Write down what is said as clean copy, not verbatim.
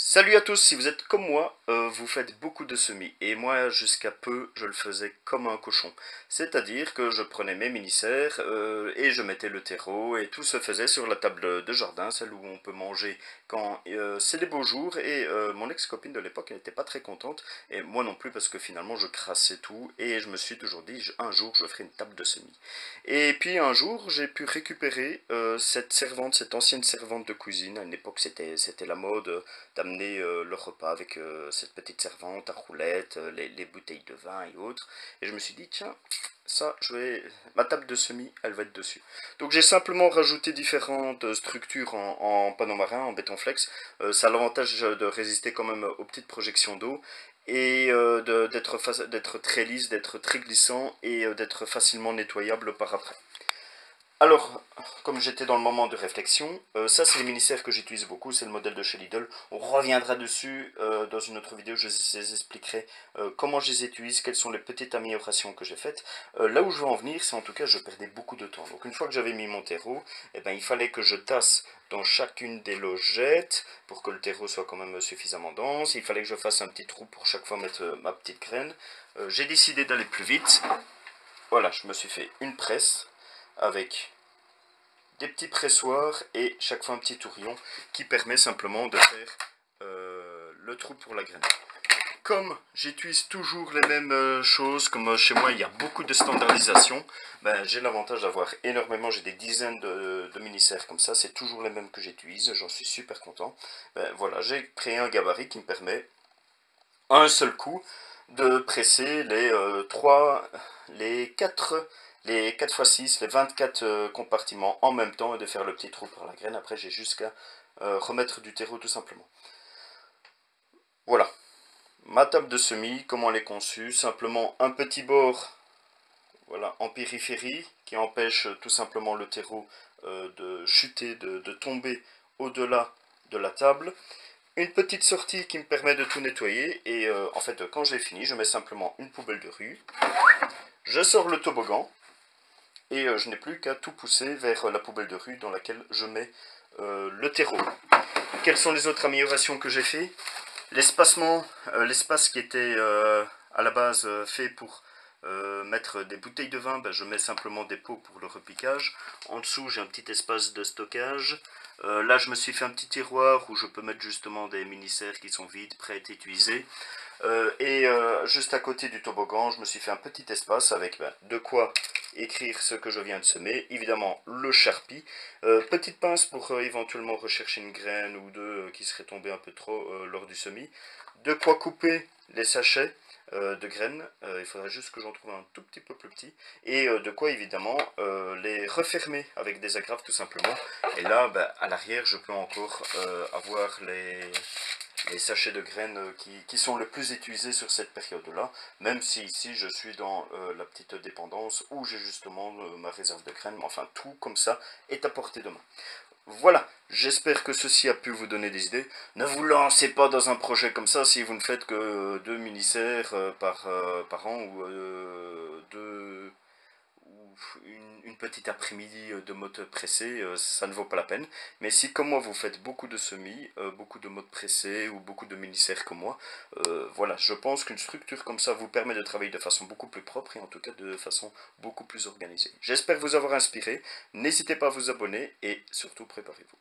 Salut à tous, si vous êtes comme moi, vous faites beaucoup de semis. Et moi, jusqu'à peu, je le faisais comme un cochon. C'est-à-dire que je prenais mes mini-serres et je mettais le terreau et tout se faisait sur la table de jardin, celle où on peut manger quand c'est des beaux jours. Et mon ex-copine de l'époque n'était pas très contente et moi non plus parce que finalement je crassais tout et je me suis toujours dit un jour je ferai une table de semis. Et puis un jour j'ai pu récupérer cette servante, cette ancienne servante de cuisine. À l'époque c'était la mode d'amener le repas avec cette petite servante à roulettes, les bouteilles de vin et autres. Et je me suis dit, tiens, ça, ma table de semis, elle va être dessus. Donc j'ai simplement rajouté différentes structures en panneau marin, en béton flex. Ça a l'avantage de résister quand même aux petites projections d'eau et d'être très lisse, d'être très glissant et d'être facilement nettoyable par après. Alors, comme j'étais dans le moment de réflexion, ça c'est les mini-serres que j'utilise beaucoup, c'est le modèle de chez Lidl. On reviendra dessus dans une autre vidéo, je vous expliquerai comment je les utilise, quelles sont les petites améliorations que j'ai faites. Là où je veux en venir, c'est en tout cas je perdais beaucoup de temps. Donc une fois que j'avais mis mon terreau, eh ben, il fallait que je tasse dans chacune des logettes pour que le terreau soit quand même suffisamment dense. Il fallait que je fasse un petit trou pour chaque fois mettre ma petite graine. J'ai décidé d'aller plus vite. Voilà, je me suis fait une presse avec des petits pressoirs et chaque fois un petit tourillon qui permet simplement de faire le trou pour la graine. Comme j'utilise toujours les mêmes choses, comme chez moi il y a beaucoup de standardisation, ben, j'ai l'avantage d'avoir énormément, j'ai des dizaines de mini-serres comme ça, c'est toujours les mêmes que j'utilise, j'en suis super content. Ben, voilà, j'ai créé un gabarit qui me permet à un seul coup de presser les 4 x 6, les 24 compartiments en même temps et de faire le petit trou pour la graine. Après, j'ai jusqu'à remettre du terreau tout simplement. Voilà, ma table de semis, comment elle est conçue. Simplement un petit bord voilà, en périphérie qui empêche tout simplement le terreau de chuter, de tomber au-delà de la table. Une petite sortie qui me permet de tout nettoyer et en fait quand j'ai fini je mets simplement une poubelle de rue, je sors le toboggan et je n'ai plus qu'à tout pousser vers la poubelle de rue dans laquelle je mets le terreau. Quelles sont les autres améliorations que j'ai fait? L'espacement, l'espace qui était à la base fait pour mettre des bouteilles de vin, ben, je mets simplement des pots pour le repiquage. En dessous, j'ai un petit espace de stockage. Là, je me suis fait un petit tiroir où je peux mettre justement des mini-serres qui sont vides, prêts à être utilisées. Juste à côté du toboggan, je me suis fait un petit espace avec de quoi écrire ce que je viens de semer. Évidemment, le charpie. Petite pince pour éventuellement rechercher une graine ou deux qui serait tombée un peu trop lors du semis. De quoi couper les sachets de graines. Il faudrait juste que j'en trouve un tout petit peu plus petit. Et de quoi évidemment les refermer avec des agrafes tout simplement. Et là, à l'arrière, je peux encore avoir les sachets de graines qui sont les plus utilisés sur cette période-là, même si ici je suis dans la petite dépendance où j'ai justement ma réserve de graines, enfin tout comme ça est à portée de main. Voilà, j'espère que ceci a pu vous donner des idées. Ne vous lancez pas dans un projet comme ça si vous ne faites que deux mini-serres par an ou une petite après-midi de mode pressé, ça ne vaut pas la peine. Mais si comme moi vous faites beaucoup de semis, beaucoup de modes pressés ou beaucoup de mini-serres comme moi, voilà, je pense qu'une structure comme ça vous permet de travailler de façon beaucoup plus propre et en tout cas de façon beaucoup plus organisée. J'espère vous avoir inspiré, n'hésitez pas à vous abonner et surtout préparez-vous.